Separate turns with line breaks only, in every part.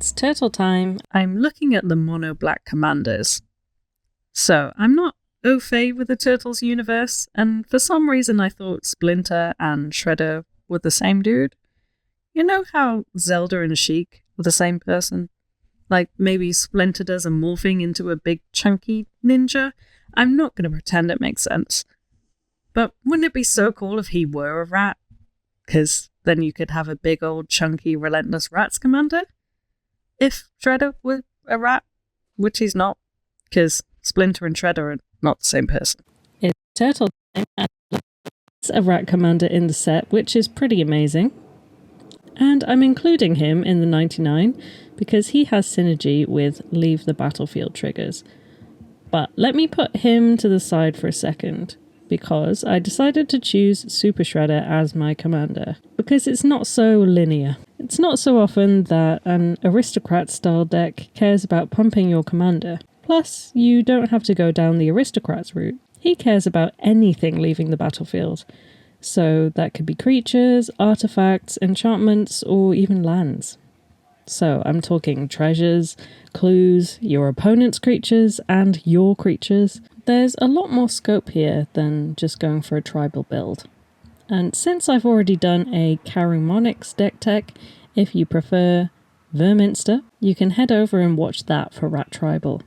It's turtle time. I'm looking at the mono black commanders. So, I'm not au fait with the Turtles universe, and for some reason I thought Splinter and Shredder were the same dude. You know how Zelda and Sheik were the same person? Like, maybe Splinter does a morphing into a big chunky ninja? I'm not going to pretend it makes sense. But wouldn't it be so cool if he were a rat? Because then you could have a big old chunky relentless rats commander? If Shredder were a rat, which he's not, because Splinter and Shredder are not the same person.
It's turtle time, and it's a rat commander in the set, which is pretty amazing. And I'm including him in the 99 because he has synergy with Leave the Battlefield triggers. But let me put him to the side for a second, because I decided to choose Super Shredder as my commander, because it's not so linear. It's not so often that an aristocrat-style deck cares about pumping your commander. Plus, you don't have to go down the aristocrats route. He cares about anything leaving the battlefield. So that could be creatures, artifacts, enchantments, or even lands. So I'm talking treasures, clues, your opponent's creatures, and your creatures. There's a lot more scope here than just going for a tribal build. And since I've already done a Carumonix deck tech, if you prefer Verminster, you can head over and watch that for Rat Tribal.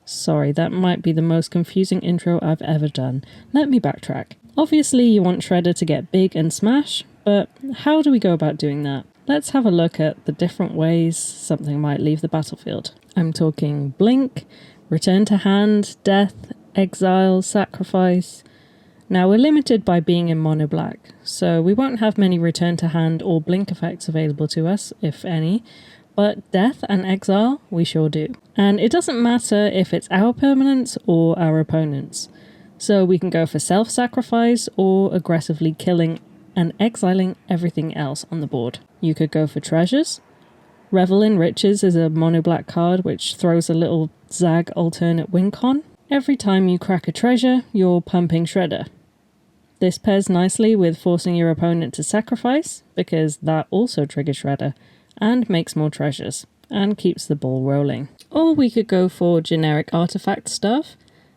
Sorry, that might be the most confusing intro I've ever done. Let me backtrack. Obviously you want Shredder to get big and smash, but how do we go about doing that? Let's have a look at the different ways something might leave the battlefield. I'm talking blink, return to hand, death, exile, sacrifice. Now we're limited by being in mono black, so we won't have many return to hand or blink effects available to us, if any, but death and exile we sure do. And it doesn't matter if it's our permanents or our opponents. So we can go for self-sacrifice or aggressively killing and exiling everything else on the board. You could go for treasures. Revel in Riches is a mono-black card which throws a little Zag alternate win con. Every time you crack a treasure, you're pumping Shredder. This pairs nicely with forcing your opponent to sacrifice, because that also triggers Shredder, and makes more treasures, and keeps the ball rolling. Or we could go for generic artifact stuff.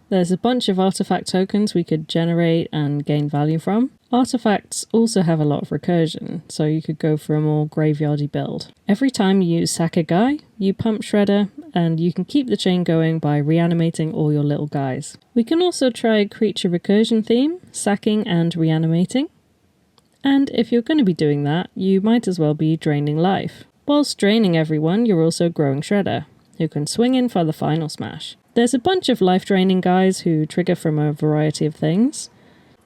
There's a bunch of artifact tokens we could generate and gain value from. Artifacts also have a lot of recursion, so you could go for a more graveyardy build. Every time you sack a guy, you pump Shredder, and you can keep the chain going by reanimating all your little guys. We can also try creature recursion theme, sacking and reanimating. And if you're going to be doing that, you might as well be draining life. Whilst draining everyone, you're also growing Shredder, who can swing in for the final smash. There's a bunch of life-draining guys who trigger from a variety of things.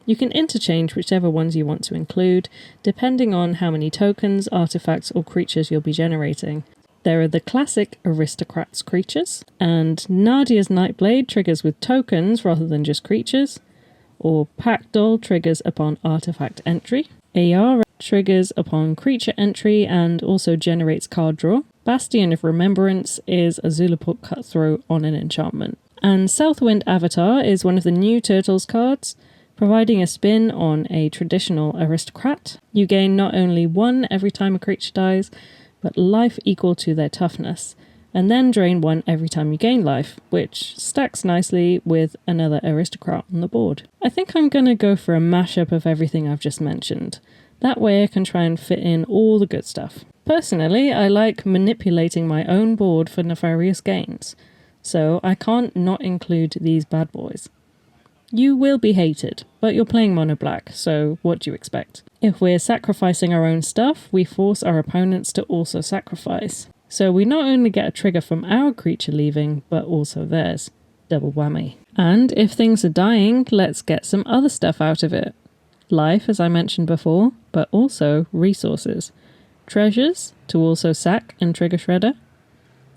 You can interchange whichever ones you want to include, depending on how many tokens, artifacts, or creatures you'll be generating. There are the classic Aristocrats creatures, and Nadia's Nightblade triggers with tokens rather than just creatures, or Pactdoll triggers upon artifact entry. Ayara triggers upon creature entry and also generates card draw. Bastion of Remembrance is a Zulaport Cutthroat on an enchantment. And Southwind Avatar is one of the new Turtles cards, providing a spin on a traditional aristocrat. You gain not only 1 every time a creature dies, but life equal to their toughness, and then drain 1 every time you gain life, which stacks nicely with another aristocrat on the board. I think I'm going to go for a mashup of everything I've just mentioned. That way I can try and fit in all the good stuff. Personally, I like manipulating my own board for nefarious gains, so I can't not include these bad boys. You will be hated, but you're playing mono black, so what do you expect? If we're sacrificing our own stuff, we force our opponents to also sacrifice. So we not only get a trigger from our creature leaving, but also theirs. Double whammy. And if things are dying, let's get some other stuff out of it. Life, as I mentioned before, but also resources. Treasures, to also sack and trigger Shredder,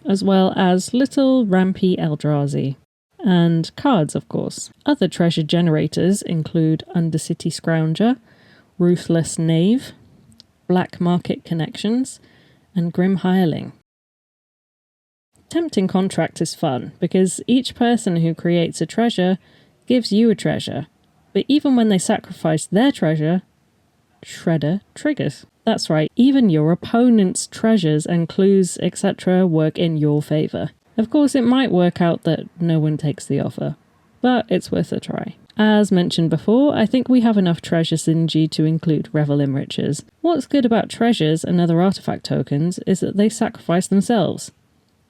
as well as little rampy Eldrazi. And cards, of course. Other treasure generators include Undercity Scrounger, Ruthless Knave, Black Market Connections, and Grim Hireling. Tempting Contract is fun, because each person who creates a treasure gives you a treasure, but even when they sacrifice their treasure, Shredder triggers. That's right, even your opponent's treasures and clues, etc. work in your favour. Of course, it might work out that no one takes the offer, but it's worth a try. As mentioned before, I think we have enough treasure synergy to include Revel in Riches. What's good about treasures and other artifact tokens is that they sacrifice themselves.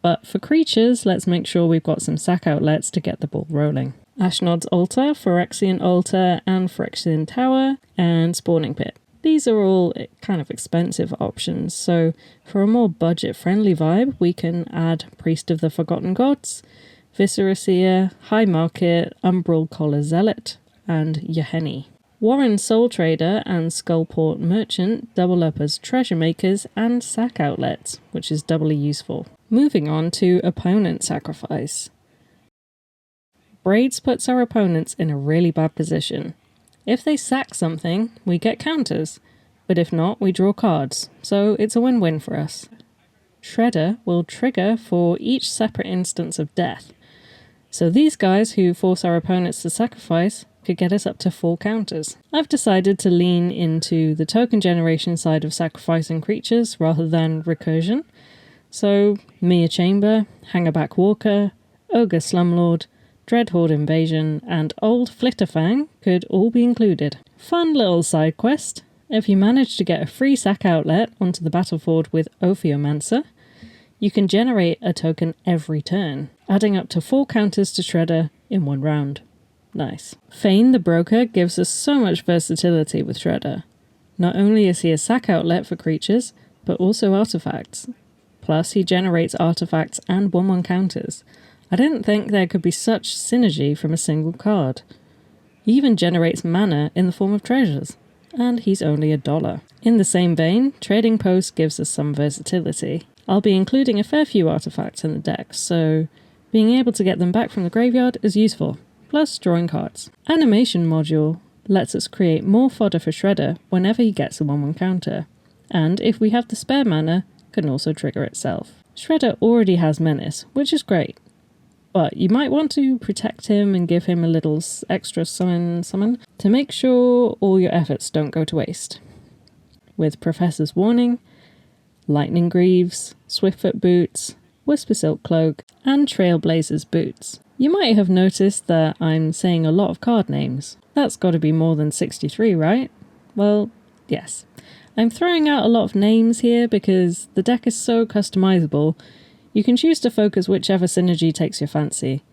But for creatures, let's make sure we've got some sack outlets to get the ball rolling. Ashnod's Altar, Phyrexian Altar, and Phyrexian Tower, and Spawning Pit. These are all kind of expensive options, so for a more budget-friendly vibe, we can add Priest of the Forgotten Gods, Viscera Seer, High Market, Umbral Collar Zealot, and Yaheni. Warren Soul Trader and Skullport Merchant double up as treasure makers and sack outlets, which is doubly useful. Moving on to opponent sacrifice. Braids puts our opponents in a really bad position. If they sack something, we get counters, but if not, we draw cards, so it's a win-win for us. Shredder will trigger for each separate instance of death, so these guys who force our opponents to sacrifice could get us up to 4 counters. I've decided to lean into the token generation side of sacrificing creatures rather than recursion, so Mia Chamber, Hangerback Walker, Ogre Slumlord, Dreadhorde Invasion, and Old Flitterfang could all be included. Fun little side quest. If you manage to get a free sack outlet onto the battlefield with Ophiomancer, you can generate a token every turn, adding up to 4 counters to Shredder in 1 round. Nice. Fain the Broker gives us so much versatility with Shredder. Not only is he a sack outlet for creatures, but also artifacts. Plus, he generates artifacts and 1/1 counters. I didn't think there could be such synergy from a single card. He even generates mana in the form of treasures, and he's only $1. In the same vein, Trading Post gives us some versatility. I'll be including a fair few artifacts in the deck, so being able to get them back from the graveyard is useful, plus drawing cards. Animation Module lets us create more fodder for Shredder whenever he gets a 1/1 counter, and if we have the spare mana, can also trigger itself. Shredder already has Menace, which is great, but you might want to protect him and give him a little extra summon to make sure all your efforts don't go to waste. With Professor's Warning, Lightning Greaves, Swiftfoot Boots, Whisper Silk Cloak, and Trailblazer's Boots. You might have noticed that I'm saying a lot of card names. That's got to be more than 63, right? Well, yes. I'm throwing out a lot of names here because the deck is so customizable. You can choose to focus whichever synergy takes your fancy.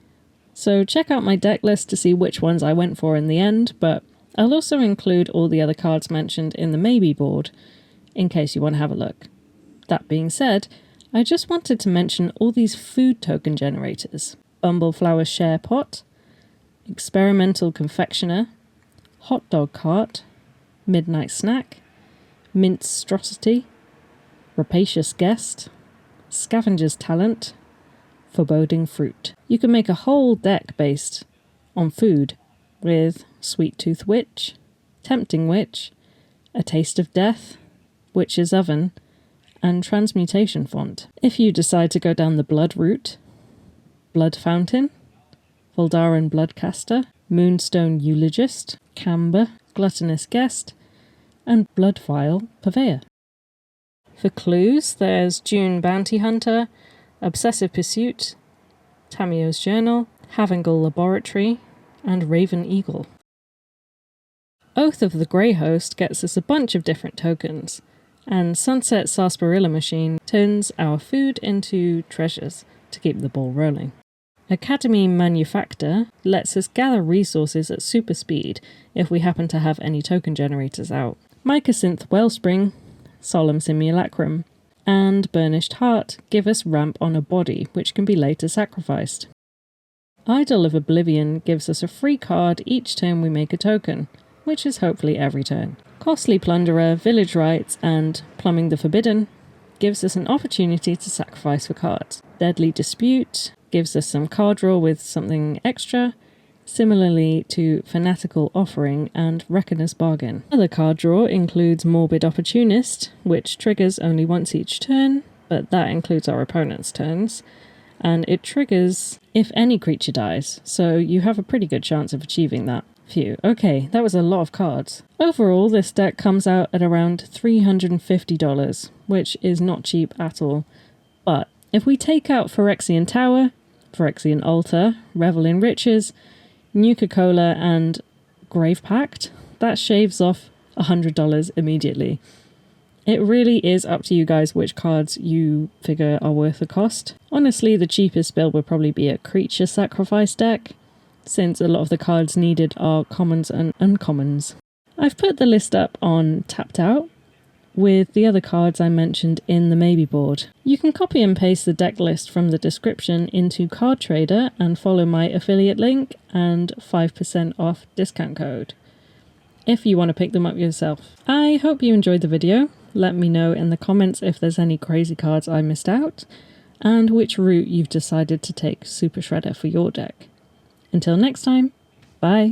So check out my deck list to see which ones I went for in the end, but I'll also include all the other cards mentioned in the maybe board, in case you want to have a look. That being said, I just wanted to mention all these food token generators. Bumbleflower Share Pot, Experimental Confectioner, Hot Dog Cart, Midnight Snack, Minstrosity, Rapacious Guest, Scavenger's Talent, Foreboding Fruit. You can make a whole deck based on food with Sweet Tooth Witch, Tempting Witch, A Taste of Death, Witch's Oven, and Transmutation Font. If you decide to go down the blood route, Blood Fountain, Voldaran Bloodcaster, Moonstone Eulogist, Camber, Gluttonous Guest, and Bloodvial Purveyor. For clues, there's June Bounty Hunter, Obsessive Pursuit, Tamio's Journal, Havengul Laboratory, and Raven Eagle. Oath of the Grey Host gets us a bunch of different tokens, and Sunset Sarsaparilla Machine turns our food into treasures to keep the ball rolling. Academy Manufactor lets us gather resources at super speed if we happen to have any token generators out. Mycosynth Wellspring, Solemn Simulacrum, and Burnished Hart give us ramp on a body, which can be later sacrificed. Idol of Oblivion gives us a free card each turn we make a token, which is hopefully every turn. Costly Plunderer, Village Rites, and Plumbing the Forbidden gives us an opportunity to sacrifice for cards. Deadly Dispute gives us some card draw with something extra, similarly to Fanatical Offering and Reckoner's Bargain. Other card draw includes Morbid Opportunist, which triggers only once each turn, but that includes our opponent's turns, and it triggers if any creature dies, so you have a pretty good chance of achieving that. Phew, okay, that was a lot of cards. Overall, this deck comes out at around $350, which is not cheap at all. But if we take out Phyrexian Tower, Phyrexian Altar, Revel in Riches, Nuka-Cola and Grave Pact, that shaves off $100 immediately. It really is up to you guys which cards you figure are worth the cost. Honestly, the cheapest build would probably be a creature sacrifice deck, since a lot of the cards needed are commons and uncommons. I've put the list up on Tapped Out with the other cards I mentioned in the maybe board. You can copy and paste the deck list from the description into Card Trader and follow my affiliate link and 5% off discount code if you want to pick them up yourself. I hope you enjoyed the video. Let me know in the comments if there's any crazy cards I missed out and which route you've decided to take Super Shredder for your deck. Until next time, bye!